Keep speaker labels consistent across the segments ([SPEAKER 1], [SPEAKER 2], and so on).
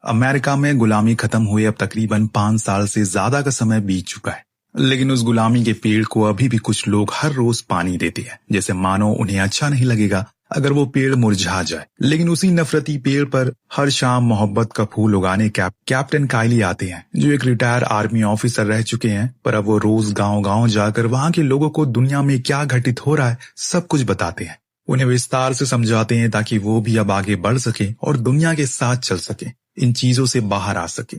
[SPEAKER 1] America में गुलामी खत्म हुए अब तकरीबन 5 साल से ज्यादा का समय बीत चुका है, लेकिन उस गुलामी के पेड़ को अभी भी कुछ लोग हर रोज पानी देते हैं, जैसे मानो उन्हें अच्छा नहीं लगेगा अगर वो पेड़ मुरझा जाए। लेकिन उसी नफरती पेड़ पर हर शाम मोहब्बत का फूल उगाने कैप्टन काइली आते हैं, जो एक रिटायर आर्मी ऑफिसर रह चुके हैं, पर अब वो रोज गांव-गांव जाकर वहां के लोगों को दुनिया में क्या घटित हो रहा है सब कुछ बताते हैं। उन्हें विस्तार से समझाते हैं ताकि वो भी अब आगे बढ़ सके और दुनिया के साथ चल सके, इन चीजों से बाहर आ सके।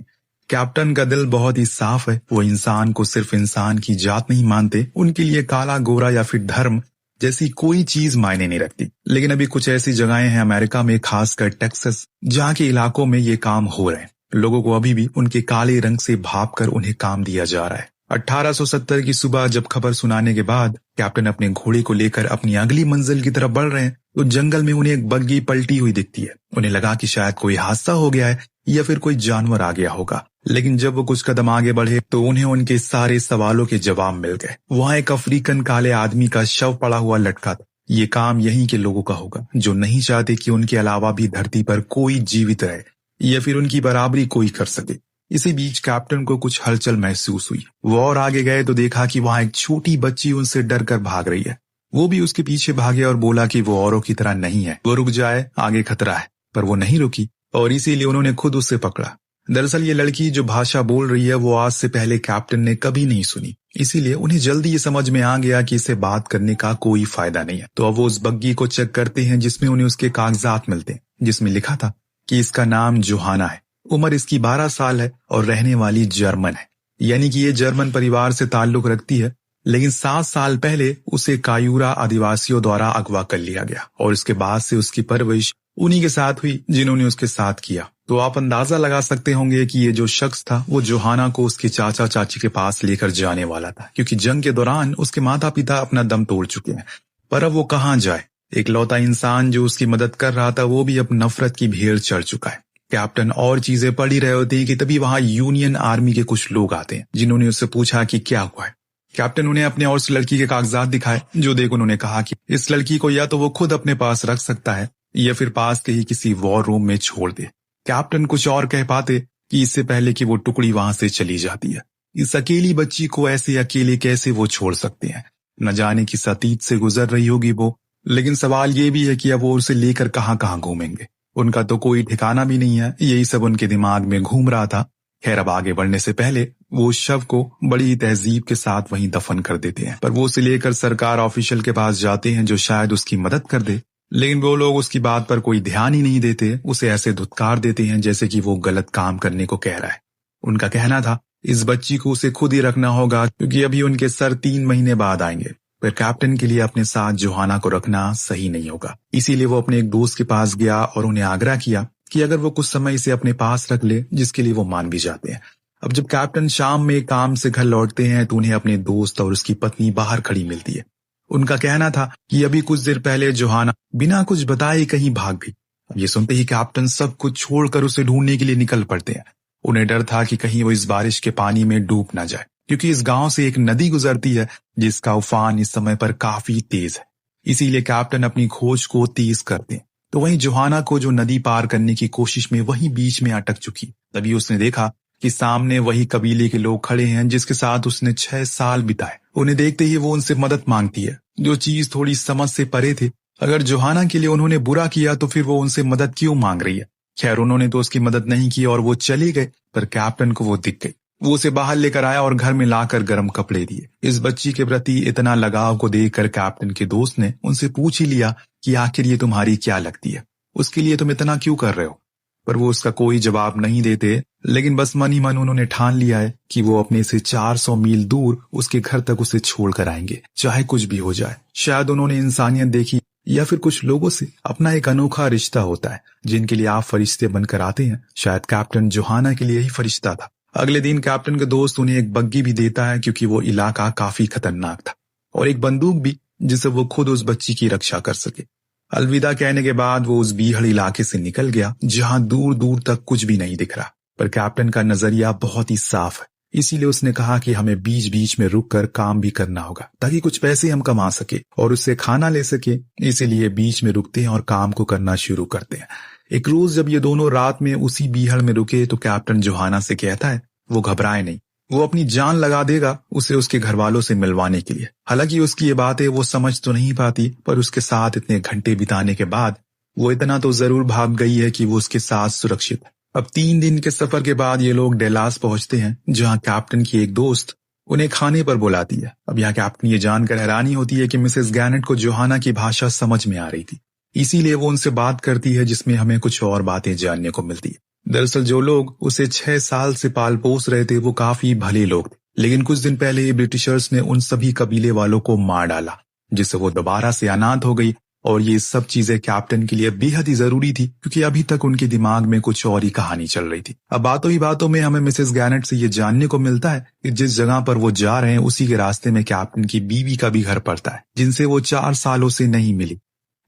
[SPEAKER 1] कैप्टन का दिल बहुत ही साफ है, वो इंसान को सिर्फ इंसान की जात नहीं मानते, उनके लिए काला गोरा या फिर धर्म जैसी कोई चीज मायने नहीं रखती। लेकिन अभी कुछ ऐसी जगहें हैं अमेरिका में, खासकर टेक्सास, जहाँ के इलाकों में ये काम हो रहे हैं। लोगों को अभी भी उनके काले रंग से भांपकर उन्हें काम दिया जा रहा है। 1870 की सुबह जब खबर सुनाने के बाद कैप्टन अपने घोड़े को लेकर अपनी अगली मंजिल की तरफ बढ़ रहे हैं तो जंगल में उन्हें एक बग्गी पलटी हुई दिखती है। उन्हें लगा कि शायद कोई हादसा हो गया है या फिर कोई जानवर आ गया होगा, लेकिन जब वो कुछ कदम आगे बढ़े तो उन्हें उनके सारे सवालों के जवाब मिल गए। वहाँ एक अफ्रीकन काले आदमी का शव पड़ा हुआ लटका था। ये काम यहीं के लोगों का होगा जो नहीं चाहते कि उनके अलावा भी धरती पर कोई जीवित रहे या फिर उनकी बराबरी कोई कर सके। इसी बीच कैप्टन को कुछ हलचल महसूस हुई। वो और आगे गए तो देखा कि वहाँ एक छोटी बच्ची उनसे डर कर भाग रही है। वो भी उसके पीछे भागे और बोला कि वो औरों की तरह नहीं है, वो रुक जाए, आगे खतरा है। पर वो नहीं रुकी और इसीलिए उन्होंने खुद उसे पकड़ा। दरअसल ये लड़की जो भाषा बोल रही है वो आज से पहले कैप्टन ने कभी नहीं सुनी, इसीलिए उन्हें जल्दी ये समझ में आ गया कि इसे बात करने का कोई फायदा नहीं है। तो अब वो उस बग्गी को चेक करते हैं जिसमें उन्हें उसके कागजात मिलते हैं, जिसमें लिखा था कि इसका नाम जोहाना है, उम्र इसकी 12 साल है और रहने वाली जर्मन है। यानी कि ये जर्मन परिवार से ताल्लुक रखती है, लेकिन 7 साल पहले उसे कायूरा आदिवासियों द्वारा अगवा कर लिया गया और इसके बाद से उसकी परवरिश उन्हीं के साथ हुई जिन्होंने उसके साथ किया। तो आप अंदाजा लगा सकते होंगे कि ये जो शख्स था वो जोहाना को उसके चाचा चाची के पास लेकर जाने वाला था, क्योंकि जंग के दौरान उसके माता पिता अपना दम तोड़ चुके हैं। पर अब वो कहाँ जाए? इकलौता इंसान जो उसकी मदद कर रहा था वो भी अब नफरत की भेड़ चढ़ चुका है। कैप्टन और चीजें पढ़ ही रहे होते हैं कि तभी वहां यूनियन आर्मी के कुछ लोग आते हैं, जिन्होंने उससे पूछा कि क्या हुआ है। कैप्टन उन्हें अपने और उस लड़की के कागजात दिखाए, जो देख उन्होंने कहा कि इस लड़की को या तो वो खुद अपने पास रख सकता है या फिर पास के ही किसी वॉर रूम में छोड़ दे। कैप्टन कुछ और कह पाते कि इससे पहले कि वो टुकड़ी वहां से चली जाती है। इस अकेली बच्ची को ऐसे अकेले कैसे वो छोड़ सकते हैं? न जाने किस अतीत से गुजर रही होगी वो, लेकिन सवाल ये भी है कि अब वो उसे लेकर कहाँ कहाँ घूमेंगे। उनका तो कोई ठिकाना भी नहीं है, यही सब उनके दिमाग में घूम रहा था। खैर, अब आगे बढ़ने से पहले वो शव को बड़ी तहजीब के साथ वहीं दफन कर देते हैं, पर वो उसे लेकर सरकार ऑफिशियल के पास जाते हैं जो शायद उसकी मदद कर दे। लेकिन वो लोग उसकी बात पर कोई ध्यान ही नहीं देते, उसे ऐसे धुतकार देते हैं जैसे कि वो गलत काम करने को कह रहा है। उनका कहना था इस बच्ची को उसे खुद ही रखना होगा क्योंकि अभी उनके सर 3 महीने बाद आएंगे। पर कैप्टन के लिए अपने साथ जोहाना को रखना सही नहीं होगा, इसीलिए वो अपने एक दोस्त के पास गया और उन्हें आग्रह किया कि अगर वो कुछ समय इसे अपने पास रख ले, जिसके लिए वो मान भी जाते हैं। अब जब कैप्टन शाम में काम से घर लौटते हैं तो उन्हें अपने दोस्त और उसकी पत्नी बाहर खड़ी मिलती है। उनका कहना था कि अभी कुछ देर पहले जोहाना बिना कुछ बताए कहीं भाग गई। अब ये सुनते ही कैप्टन सब कुछ छोड़कर उसे ढूंढने के लिए निकल पड़ते हैं। उन्हें डर था कि कहीं वो इस बारिश के पानी में डूब ना जाए, क्योंकि इस गांव से एक नदी गुजरती है जिसका उफान इस समय पर काफी तेज है। इसीलिए कैप्टन अपनी खोज को तेज करते हैं। तो वहीं जोहाना को जो नदी पार करने की कोशिश में वहीं बीच में अटक चुकी, तभी उसने देखा कि सामने वही कबीले के लोग खड़े हैं जिसके साथ उसने 6 साल बिताए। उन्हें देखते ही वो उनसे मदद मांगती है, जो चीज थोड़ी समझ से परे थे। अगर जोहाना के लिए उन्होंने बुरा किया तो फिर वो उनसे मदद क्यों मांग रही है? खैर, उन्होंने तो उसकी मदद नहीं की और वो चले गए, पर कैप्टन को वो दिख गई। वो उसे बाहर लेकर आया और घर में लाकर गर्म कपड़े दिए। इस बच्ची के प्रति इतना लगाव को देखकर कैप्टन के दोस्त ने उनसे पूछ ही लिया कि आखिर ये तुम्हारी क्या लगती है, उसके लिए तुम इतना क्यों कर रहे हो? पर वो उसका कोई जवाब नहीं देते, लेकिन बस मन ही मन उन्होंने ठान लिया है कि वो अपने से 400 मील दूर उसके घर तक उसे छोड़ कर आएंगे, चाहे कुछ भी हो जाए। शायद उन्होंने इंसानियत देखी या फिर कुछ लोगों से अपना एक अनोखा रिश्ता होता है जिनके लिए आप फरिश्ते बनकर आते हैं। शायद कैप्टन जोहाना के लिए ही फरिश्ता था। अगले दिन कैप्टन के दोस्त उन्हें एक बग्गी भी देता है क्योंकि वो इलाका काफी खतरनाक था, और एक बंदूक भी जिससे वो खुद उस बच्ची की रक्षा कर सके। अलविदा कहने के बाद वो उस बीहड़ इलाके से निकल गया जहां दूर दूर तक कुछ भी नहीं दिख रहा। पर कैप्टन का नजरिया बहुत ही साफ है, इसीलिए उसने कहा कि हमें बीच बीच में रुककर काम भी करना होगा ताकि कुछ पैसे हम कमा सके और उससे खाना ले सके। इसीलिए बीच में रुकते हैं और काम को करना शुरू करते हैं। एक रोज जब ये दोनों रात में उसी बीहड़ में रुके तो कैप्टन जोहाना से कहता है वो घबराए नहीं, वो अपनी जान लगा देगा उसे उसके घर वालों से मिलवाने के लिए। हालांकि उसकी ये बातें वो समझ तो नहीं पाती, पर उसके साथ इतने घंटे बिताने के बाद वो इतना तो जरूर भाग गई है कि वो उसके साथ सुरक्षित है। अब 3 दिन के सफर के बाद ये लोग डेलास पहुंचते हैं, जहां कैप्टन की एक दोस्त उन्हें खाने पर बुलाती है। अब यहाँ कैप्टन ये जानकर हैरानी होती है कि मिसेस गैनेट को जोहाना की भाषा समझ में आ रही थी, इसीलिए वो उनसे बात करती है, जिसमें हमें कुछ और बातें जानने को मिलती है। दरअसल जो लोग उसे 6 साल से पाल पोस रहे थे वो काफी भले लोग थे, लेकिन कुछ दिन पहले ही ब्रिटिशर्स ने उन सभी कबीले वालों को मार डाला, जिससे वो दोबारा से अनाथ हो गई। और ये सब चीजें कैप्टन के लिए बेहद ही जरूरी थी, क्योंकि अभी तक उनके दिमाग में कुछ और ही कहानी चल रही थी। अब बातों ही बातों में हमें मिसेस गैनेट से ये जानने को मिलता है कि जिस जगह पर वो जा रहे हैं उसी के रास्ते में कैप्टन की बीवी का भी घर पड़ता है, जिनसे वो 4 सालों से नहीं मिली।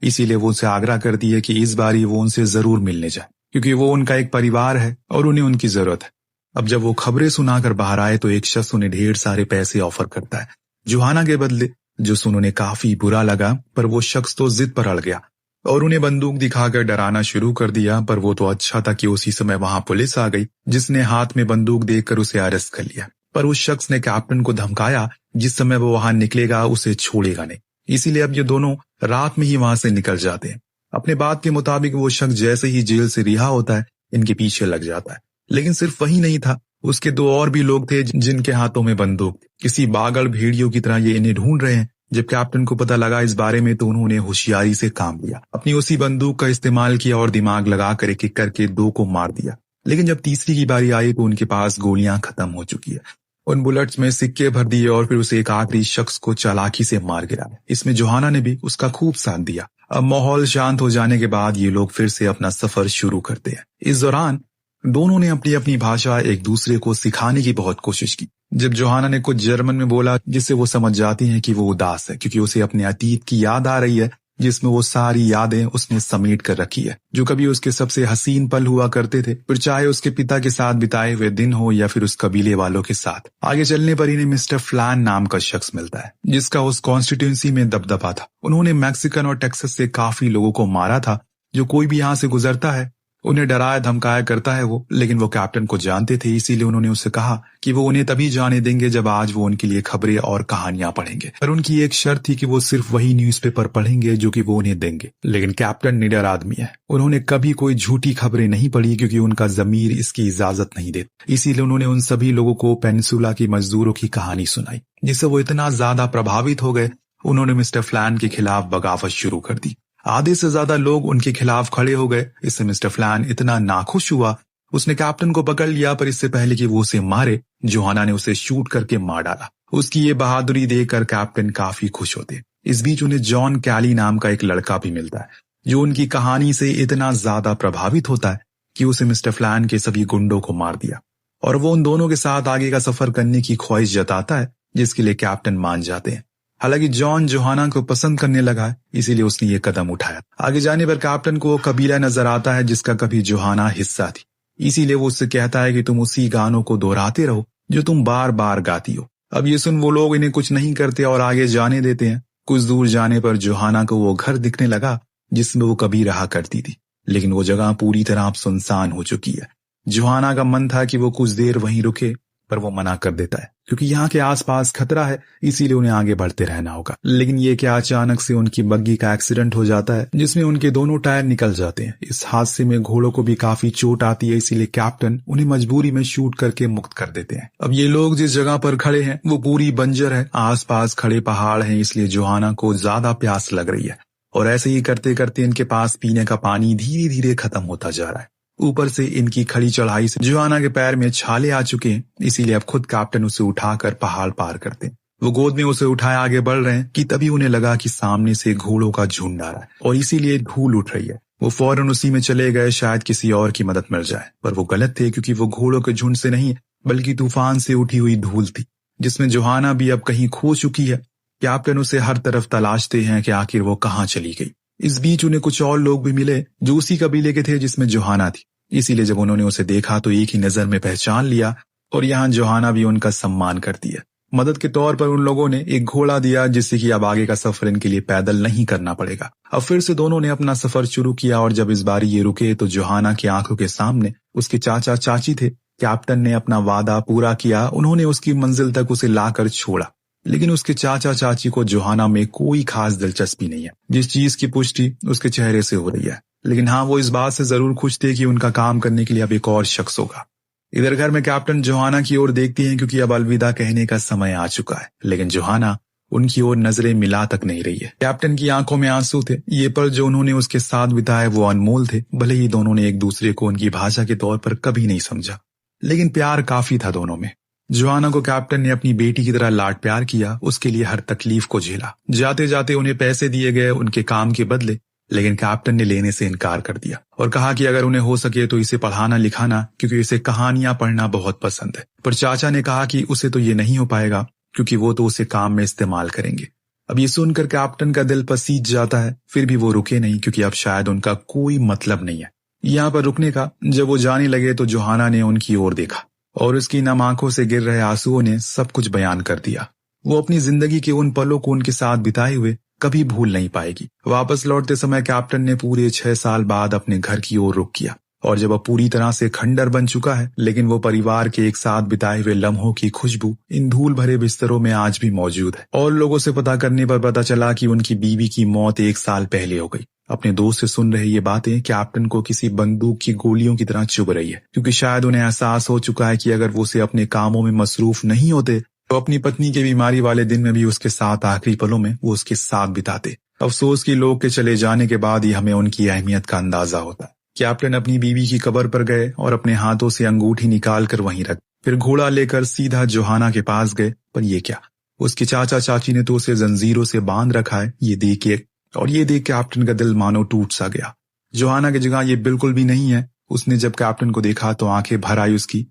[SPEAKER 1] इसीलिए वो उनसे आग्रह करती है कि इस बारी वो उनसे जरूर मिलने जाए, क्योंकि वो उनका एक परिवार है और उन्हें उनकी जरूरत है। अब जब वो खबरें सुनाकर बाहर आए तो एक शख्स उन्हें ढेर सारे पैसे ऑफर करता है जोहाना के बदले, जो सुन उन्हें काफी बुरा लगा। पर वो शख्स तो जिद पर अड़ गया और उन्हें बंदूक दिखाकर डराना शुरू कर दिया। पर वो तो अच्छा था कि उसी समय वहां पुलिस आ गई, जिसने हाथ में बंदूक देखकर उसे अरेस्ट कर लिया। पर उस शख्स ने कैप्टन को धमकाया जिस समय वो वहां निकलेगा उसे छोड़ेगा नहीं। इसीलिए अब ये दोनों रात में ही वहां से निकल जाते हैं। अपने बात के मुताबिक वो शख्स जैसे ही जेल से रिहा होता है इनके पीछे लग जाता है। लेकिन सिर्फ वही नहीं था, उसके 2 और भी लोग थे जिनके हाथों में बंदूक थी। किसी बागड़ भेड़ियों की तरह ये इन्हें ढूंढ रहे हैं। जब कैप्टन को पता लगा इस बारे में तो उन्होंने होशियारी से काम लिया, अपनी उसी बंदूक का इस्तेमाल किया और दिमाग लगाकर एक एक करके 2 को मार दिया। लेकिन जब तीसरी की बारी आई तो उनके पास गोलियां खत्म हो चुकी है। उन बुलेट्स में सिक्के भर दिए और फिर उसे एक आखिरी शख्स को चालाकी से मार गिराया। इसमें जोहाना ने भी उसका खूब साथ दिया। अब माहौल शांत हो जाने के बाद ये लोग फिर से अपना सफर शुरू करते हैं। इस दौरान दोनों ने अपनी अपनी भाषा एक दूसरे को सिखाने की बहुत कोशिश की। जब जोहाना ने कुछ जर्मन में बोला जिससे वो समझ जाती हैं कि वो उदास है, क्योंकि उसे अपने अतीत की याद आ रही है, जिसमें वो सारी यादें उसने समेट कर रखी है, जो कभी उसके सबसे हसीन पल हुआ करते थे, फिर चाहे उसके पिता के साथ बिताए हुए दिन हो या फिर उस कबीले वालों के साथ। आगे चलने पर इन्हें मिस्टर फ्लैन नाम का शख्स मिलता है, जिसका उस कॉन्स्टिट्यूंसी में दबदबा था। उन्होंने मैक्सिकन और टेक्सास से काफी लोगों को मारा था। जो कोई भी यहाँ से गुजरता है उन्हें डराया धमकाया करता है वो, लेकिन वो कैप्टन को जानते थे, इसीलिए उन्होंने उससे कहा कि वो उन्हें तभी जाने देंगे जब आज वो उनके लिए खबरें और कहानियां पढ़ेंगे। पर उनकी एक शर्त थी कि वो सिर्फ वही न्यूज़पेपर पढ़ेंगे जो कि वो उन्हें देंगे। लेकिन कैप्टन निडर आदमी है, उन्होंने कभी कोई झूठी खबरें नहीं पढ़ी, क्योंकि उनका जमीर इसकी इजाजत नहीं देता। इसीलिए उन्होंने उन सभी लोगों को पेनिसुला की मजदूरों की कहानी सुनाई, जिससे वो इतना ज्यादा प्रभावित हो गए उन्होंने मिस्टर फ्लैन के खिलाफ बगावत शुरू कर दी। आधे से ज्यादा लोग उनके खिलाफ खड़े हो गए। इससे मिस्टर फ्लैन इतना नाखुश हुआ, उसने कैप्टन को पकड़ लिया, पर इससे पहले कि वो उसे मारे जोहाना ने उसे शूट करके मार डाला। उसकी ये बहादुरी देखकर कैप्टन काफी खुश होते। इस बीच उन्हें जॉन कैली नाम का एक लड़का भी मिलता है, जो उनकी कहानी से इतना ज्यादा प्रभावित होता है कि उसे मिस्टर फ्लैन के सभी गुंडों को मार दिया, और वो उन दोनों के साथ आगे का सफर करने की ख्वाहिश जताता है, जिसके लिए कैप्टन मान जाते हैं। हालांकि जॉन जोहाना को पसंद करने लगा है, इसीलिए उसने ये कदम उठाया। आगे जाने पर कैप्टन को वो कबीला नजर आता है जिसका कभी जोहाना हिस्सा थी, इसीलिए वो उससे कहता है कि तुम उसी गानों को दोहराते रहो जो तुम बार बार गाती हो। अब ये सुन वो लोग इन्हें कुछ नहीं करते और आगे जाने देते हैं। कुछ दूर जाने पर जोहाना को वो घर दिखने लगा जिसमें वो कभी रहा करती थी, लेकिन वो जगह पूरी तरह सुनसान हो चुकी है। जोहाना का मन था कि वो कुछ देर वहीं रुके, पर वो मना कर देता है क्योंकि यहाँ के आसपास खतरा है, इसीलिए उन्हें आगे बढ़ते रहना होगा। लेकिन ये क्या अचानक से उनकी बग्गी का एक्सीडेंट हो जाता है, जिसमें उनके दोनों टायर निकल जाते हैं। इस हादसे में घोड़ों को भी काफी चोट आती है, इसीलिए कैप्टन उन्हें मजबूरी में शूट करके मुक्त कर देते हैं। अब ये लोग जिस जगह पर खड़े हैं वो पूरी बंजर है, आसपास खड़े पहाड़ हैं, इसलिए जोहाना को ज्यादा प्यास लग रही है, और ऐसे ही करते करते इनके पास पीने का पानी धीरे धीरे खत्म होता जा रहा है। ऊपर से इनकी खड़ी चढ़ाई से जोहाना के पैर में छाले आ चुके हैं, इसीलिए अब खुद कैप्टन उसे उठाकर पहाड़ पार करते हैं। वो गोद में उसे उठाए आगे बढ़ रहे हैं कि तभी उन्हें लगा कि सामने से घोड़ों का झुंड आ रहा है और इसीलिए धूल उठ रही है। वो फौरन उसी में चले गए, शायद किसी और की मदद मिल जाए, पर वो गलत थे, क्योंकि वो घोड़ों के झुंड से नहीं बल्कि तूफान से उठी हुई धूल थी, जिसमें जोहाना भी अब कहीं खो चुकी है। कैप्टन उसे हर तरफ तलाशते हैं कि आखिर वो कहाँ चली गई। इस बीच उन्हें कुछ और लोग भी मिले जो उसी कबीले के थे जिसमें जोहाना थी, इसीलिए जब उन्होंने उसे देखा तो एक ही नजर में पहचान लिया, और यहाँ जोहाना भी उनका सम्मान करती है। मदद के तौर पर उन लोगों ने एक घोड़ा दिया, जिससे कि अब आगे का सफर इनके लिए पैदल नहीं करना पड़ेगा। अब फिर से दोनों ने अपना सफर शुरू किया और जब इस बारी ये रुके तो जोहाना की आंखों के सामने उसके चाचा चाची थे। कैप्टन ने अपना वादा पूरा किया, उन्होंने उसकी मंजिल तक उसे लाकर छोड़ा। लेकिन उसके चाचा चाची को जोहाना में कोई खास दिलचस्पी नहीं है, जिस चीज की पुष्टि उसके चेहरे से हो रही है। लेकिन हाँ, वो इस बात से जरूर खुश थे कि उनका काम करने के लिए अब एक और शख्स होगा। इधर घर में कैप्टन जोहाना की ओर देखती हैं, क्योंकि अब अलविदा कहने का समय आ चुका है। लेकिन जोहाना उनकी ओर नजरें मिला तक नहीं रही है। कैप्टन की आंखों में आंसू थे। ये पल जो उन्होंने उसके साथ बिताए वो अनमोल थे। भले ही दोनों ने एक दूसरे को उनकी भाषा के तौर पर कभी नहीं समझा, लेकिन प्यार काफी था दोनों में। जोहाना को कैप्टन ने अपनी बेटी की तरह लाड प्यार किया, उसके लिए हर तकलीफ को झेला। जाते जाते उन्हें पैसे दिए गए उनके काम के बदले, लेकिन कैप्टन ने लेने से इनकार कर दिया और कहा कि अगर उन्हें हो सके तो इसे पढ़ाना लिखाना, क्योंकि इसे कहानियां पढ़ना बहुत पसंद है। पर चाचा ने कहा कि उसे तो ये नहीं हो पाएगा, क्योंकि वो तो उसे काम में इस्तेमाल करेंगे। अब ये सुनकर कैप्टन का दिल पसीज जाता है। फिर भी वो रुके नहीं, क्योंकि अब शायद उनका कोई मतलब नहीं है यहाँ पर रुकने का। जब वो जाने लगे तो जोहाना ने उनकी ओर देखा और उसकी नम आंखों से गिर रहे आंसुओं ने सब कुछ बयान कर दिया। वो अपनी जिंदगी के उन पलों को उनके साथ बिताए हुए कभी भूल नहीं पाएगी। वापस लौटते समय कैप्टन ने पूरे 6 साल बाद अपने घर की ओर रुख किया, और जब अब पूरी तरह से खंडर बन चुका है, लेकिन वो परिवार के एक साथ बिताए हुए लम्हों की खुशबू इन धूल भरे बिस्तरों में आज भी मौजूद है। और लोगों से पता करने पर पता चला कि उनकी बीवी की मौत 1 साल पहले हो गई। अपने दोस्त से सुन रहे ये बातें कैप्टन को किसी बंदूक की गोलियों की तरह चुभ रही है, क्योंकि शायद उन्हें एहसास हो चुका है कि अगर वो उसे अपने कामों में मसरूफ नहीं होते तो अपनी पत्नी के बीमारी वाले दिन में भी उसके साथ आखिरी पलों में वो उसके साथ बिताते। अफसोस की लोग के चले जाने के बाद ही हमें उनकी अहमियत का अंदाजा होता है। कैप्टन अपनी बीवी की कब्र पर गए और अपने हाथों से अंगूठी निकाल कर वहीं रख, फिर घोड़ा लेकर सीधा जोहाना के पास गए। पर ये क्या, उसके चाचा चाची ने तो उसे जंजीरों से बांध रखा है। ये देख कैप्टन का दिल मानो टूट सा गया। जोहाना की जगह ये बिल्कुल भी नहीं है। उसने जब कैप्टन को देखा तो आंखें भर आई उसकी,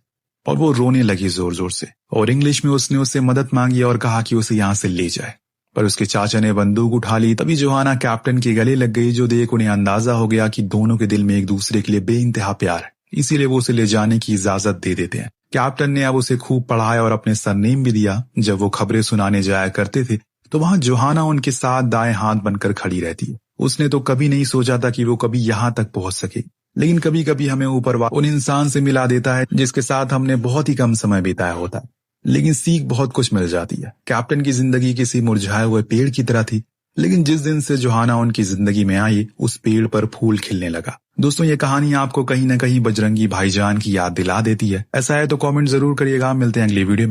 [SPEAKER 1] और वो रोने लगी जोर जोर से, और इंग्लिश में उसने उससे मदद मांगी और कहा कि उसे यहाँ से ले जाए। पर उसके चाचा ने बंदूक उठा ली। तभी जोहाना कैप्टन के गले लग गई, जो देख उन्हें अंदाजा हो गया कि दोनों के दिल में एक दूसरे के लिए बेइंतहा प्यार है। इसीलिए वो उसे ले जाने की इजाजत दे देते हैं। कैप्टन ने अब उसे खूब पढ़ाया और अपने सरनेम भी दिया। जब वो खबरें सुनाने जाया करते थे तो वहां जोहाना उनके साथ दाएं हाथ बनकर खड़ी रहती है। उसने तो कभी नहीं सोचा था कि वो कभी यहाँ तक पहुंच सके, लेकिन कभी कभी हमें ऊपर उन इंसान से मिला देता है जिसके साथ हमने बहुत ही कम समय बिताया होता है, लेकिन सीख बहुत कुछ मिल जाती है। कैप्टन की जिंदगी किसी मुरझाए हुए पेड़ की तरह थी, लेकिन जिस दिन से जोहाना उनकी जिंदगी में आई, उस पेड़ पर फूल खिलने लगा। दोस्तों, ये कहानी आपको कहीं न कहीं बजरंगी भाईजान की याद दिला देती है। ऐसा है तो कमेंट जरूर करिएगा। मिलते हैं अगली वीडियो में।